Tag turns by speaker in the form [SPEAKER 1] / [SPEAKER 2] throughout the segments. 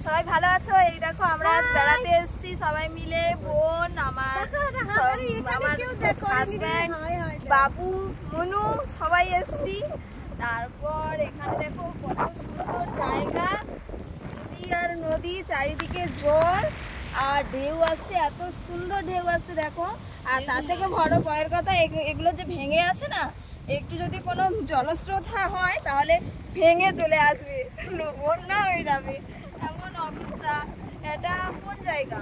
[SPEAKER 1] সবাই ভালো আছো? এই দেখো আমরা আজ বেড়াতে এসেছি সবাই মিলে, বোন, আমার হাজব্যান্ড, বাবু, মনু সবাই এসেছি। তারপর এখানে দেখো কত সুন্দর জায়গা, নদী আর নদী, চারিদিকে জল আর ঢেউ আছে, এত সুন্দর ঢেউ আছে দেখো। আর তার থেকে বড় ভয়ের কথা, এগুলো যে ভেঙে আছে না, একটু যদি কোনো জলস্রোত হয় তাহলে ভেঙে চলে আসবে, বন্যা হয়ে যাবে, এমন অবস্থা। এটা কোন জায়গা?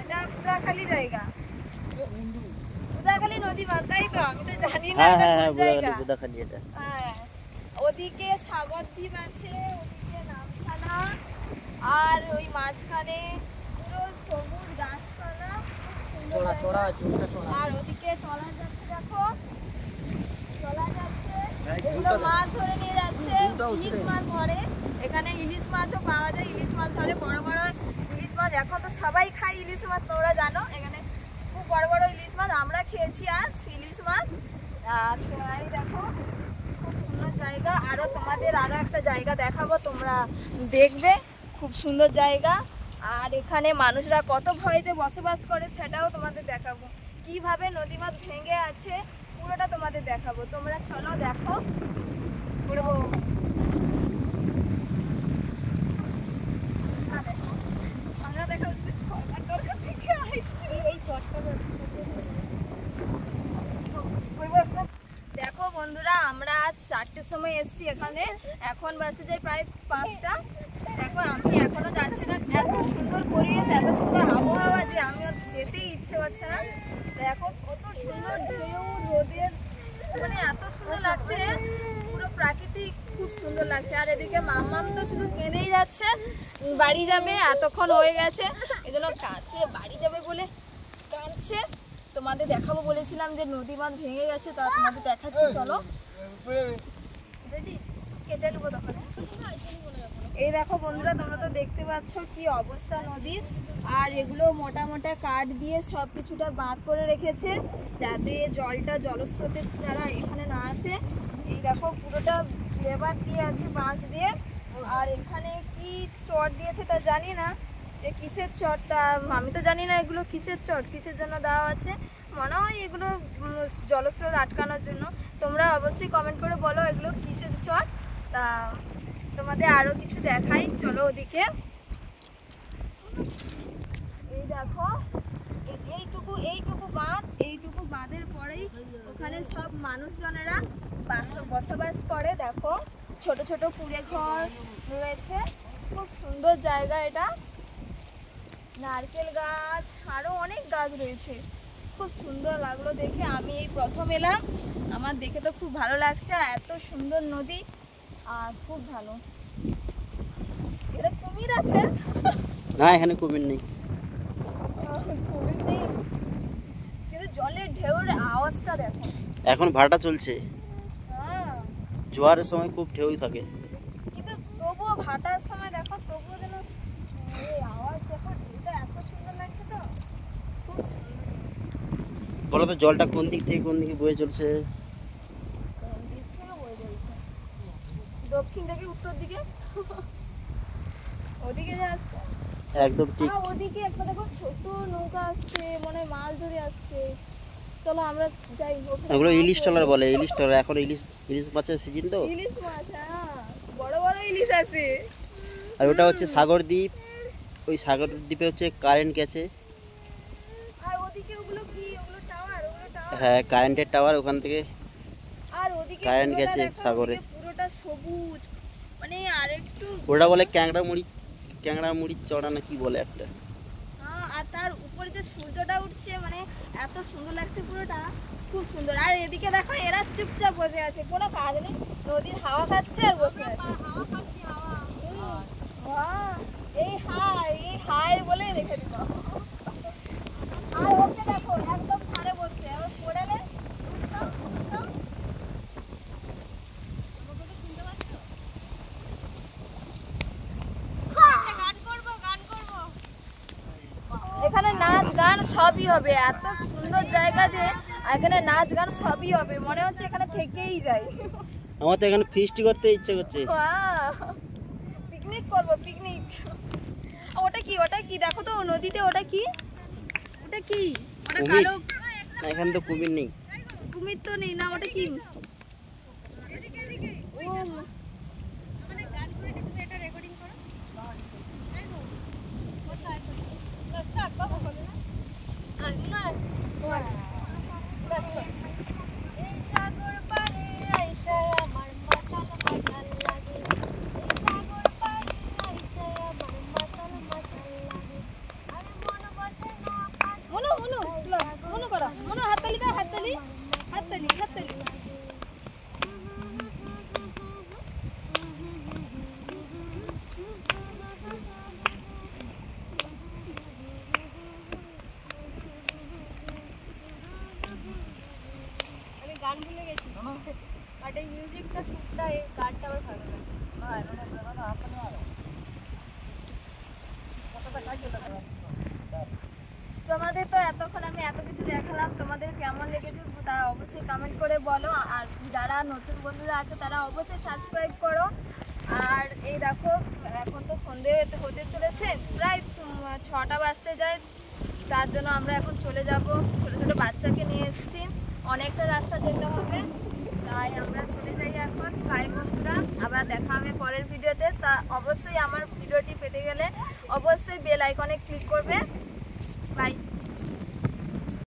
[SPEAKER 1] এটা উদাখালি জায়গা, উদাখালি নদী বাঁধ, তাই তো? আমি তো জানি না। হ্যাঁ, ওদিকে সাগর দ্বীপ আছে, ওদিকে নামখানা, আর ওই মাঝখানে পুরো সবুজ গাছপালা, আর ওদিকে ট্রলার যাচ্ছে দেখো, ট্রলার যাচ্ছে, এগুলো মাছ ধরে নিয়ে যাচ্ছে, ইলিশ মাছ ধরে। এখানে ইলিশ মাছও পাওয়া যায়, ইলিশ মাছ ধরে, বড় বড় ইলিশ মাছ। এখন তো সবাই খায় ইলিশ মাছ, তোমরা জানো। এখানে খুব বড় বড় ইলিশ মাছ, আমরা খেয়েছি আজ ইলিশ মাছ। আচ্ছা, এই দেখো খুব সুন্দর জায়গা। আরো তোমাদের আরো একটা জায়গা দেখাবো, তোমরা দেখবে, খুব সুন্দর জায়গা। আর এখানে মানুষরা কত ভয়ে যে বসবাস করে সেটাও তোমাদের দেখাবো, কিভাবে নদী বাঁধ ভেঙে আছে পুরোটা তোমাদের দেখাবো। তোমরা চলো দেখো পুরো। আমরা দেখো দেখো বন্ধুরা, আমরা আজ 4টের সময় এসেছি এখানে, এখন বাজতে যাই প্রায় 5টা। দেখো আমি এখনো যাচ্ছি না, এত সুন্দর পরিবেশ, এত সুন্দর আবহাওয়া যে আমি যেতেই ইচ্ছে হচ্ছে না। দেখো কত সুন্দর ঢেউ, রোদের মানে এত সুন্দর লাগছে, পুরো প্রাকৃতিক খুব সুন্দর লাগছে। আর এদিকে মাম্মাম তো শুধু কেঁদেই যাচ্ছে, বাড়ি যাবে, এতক্ষণ হয়ে গেছে এজন্য কাছে বাড়ি যাবে বলে কাঁদছে। তোমাদের দেখাবো বলেছিলাম যে নদী বাঁধ ভেঙে গেছে, তা তোমাদের দেখাচ্ছি, চলো। রেডি? কেটে নেবো তখন। এই দেখো বন্ধুরা, তোমরা তো দেখতে পাচ্ছ কি অবস্থা নদীর। আর এগুলো মোটা মোটা কাঠ দিয়ে সব কিছুটা বাঁধ করে রেখেছে, যাতে জলটা জলস্রোতের দ্বারা এখানে না আসে। এই দেখো পুরোটা লেবার দিয়ে আছে, বাঁশ দিয়ে। আর এখানে কি চট দিয়েছে তা জানি না, যে কিসের চট তা আমি তো জানি না। এগুলো কিসের চট, কিসের জন্য দেওয়া আছে, মনে হয় এগুলো জলস্রোত আটকানোর জন্য। তোমরা অবশ্যই কমেন্ট করে বলো এগুলো কিসের চট। তা তোমাদের আরো কিছু দেখাই, চলো ওদিকে। এই দেখো এইটুকু বাঁধের পরেই ওখানে সব মানুষজনেরা বসবাস করে। দেখো ছোট ছোট কুড়ে ঘর রয়েছে, খুব সুন্দর জায়গা এটা। নারকেল গাছ আরো অনেক গাছ রয়েছে, খুব সুন্দর লাগলো দেখে। আমি এই প্রথম এলাম, আমার দেখে তো খুব ভালো লাগছে, এত সুন্দর নদী আর খুব ভালো। এটা কুমির আছে
[SPEAKER 2] না? এখানে কুমির নেই,
[SPEAKER 1] কুমির নেই, কিন্তু জলের ঢেউর আওয়াজটা দেখো।
[SPEAKER 2] এখন ভাটা চলছে,
[SPEAKER 1] হ্যাঁ,
[SPEAKER 2] জোয়ারের সময় খুব ঢেউ থাকে,
[SPEAKER 1] কিন্তু তবুও ভাটার সময় দেখো, তবুও যেন এই আওয়াজ দেখো, ঢেউটা এত সুন্দর লাগছে তো, খুব সুন্দর।
[SPEAKER 2] বলো তো জলটা কোন দিক থেকে কোন দিকে বয়ে চলছে?
[SPEAKER 1] দক্ষিণ থেকে উত্তর দিকে, ওদিকে যাচ্ছে
[SPEAKER 2] একদম ঠিক।
[SPEAKER 1] ওদিকে একটা দেখো ছোট নৌকা আসছে, মনে হয় মাছ ধরে আসছে। চলো আমরা যাই।
[SPEAKER 2] এগুলো ইলিশ ট্রলার বলে, ইলিশ ট্রলার। এখন ইলিশ মাছের সিজন তো,
[SPEAKER 1] ইলিশ মাছ, হ্যাঁ বড় বড় ইলিশ আছে।
[SPEAKER 2] আর ওটা হচ্ছে সাগর দ্বীপ, ওই সাগর দ্বীপে হচ্ছে কারেন্ট গেছে।
[SPEAKER 1] আর ওদিকে ওগুলো কি? ওগুলো টাওয়ার, ওগুলো টাওয়ার।
[SPEAKER 2] হ্যাঁ, কারেন্টের টাওয়ার, ওখান থেকে
[SPEAKER 1] আর ওদিকে
[SPEAKER 2] কারেন্ট গেছে সাগরে,
[SPEAKER 1] পুরোটা সবুজ, মানে আরেকটু
[SPEAKER 2] ওটা বলে ক্যাংড়া মুড়ি চড়া না কি বলে একটা।
[SPEAKER 1] হ্যাঁ, আর তার উপরে যে সূর্যটা উঠছে, মানে এত সুন্দর লাগছে পুরোটা, খুব সুন্দর। আর এদিকে দেখো এরা চুপচাপ বসে আছে, কোনো কাজ নেই, নদীর হাওয়া খাচ্ছে আর বসে আছে। এই হাই বলে রেখে দিত। আর ওকে দেখো একদম ধারে বসছে, পড়ে নেই। এখানে নাচ গান সবই হবে, এত সুন্দর জায়গা যে এখানে নাচ গান সবই হবে, মনে হচ্ছে এখানে থেকেই যাই।
[SPEAKER 2] আমার তো এখানে ফিস্ট করতে ইচ্ছে করছে।
[SPEAKER 1] পিকনিক করবো, পিকনিক। কি ওটা কি দেখো তো নদীতে ওটা কি ওটা কি ওটা
[SPEAKER 2] কুমির?
[SPEAKER 1] কালো
[SPEAKER 2] না এখানে তো কুমির নেই।
[SPEAKER 1] কুমির তো নেই না ওটা কি মনো মনো মনো করো মনো হাততালি দাও হাততালি হাততালি হাততালি
[SPEAKER 3] আমি গান ভুলে গেছি বাট এই মিউজিকটা শুটটা এই গানটা আমার ভালো লাগে
[SPEAKER 1] তোমাদের তো এতক্ষণ আমি এত কিছু দেখালাম তোমাদের কেমন লেগেছে তা অবশ্যই কমেন্ট করে বলো আর যারা নতুন বন্ধুরা আছে তারা অবশ্যই সাবস্ক্রাইব করো আর এই দেখো এখন তো সন্ধে হতে চলেছে প্রায় 6টা বাজতে যায় তার জন্য আমরা এখন চলে যাব ছোট ছোট বাচ্চাকে নিয়ে এসেছি অনেকটা রাস্তা যেতে হবে তাই আমরা চলে যাই এখন বাই বন্ধুরা আবার দেখা হবে পরের ভিডিওতে তা অবশ্যই আমার ভিডিওটি পেতে গেলে অবশ্যই বেল আইকনে ক্লিক করবে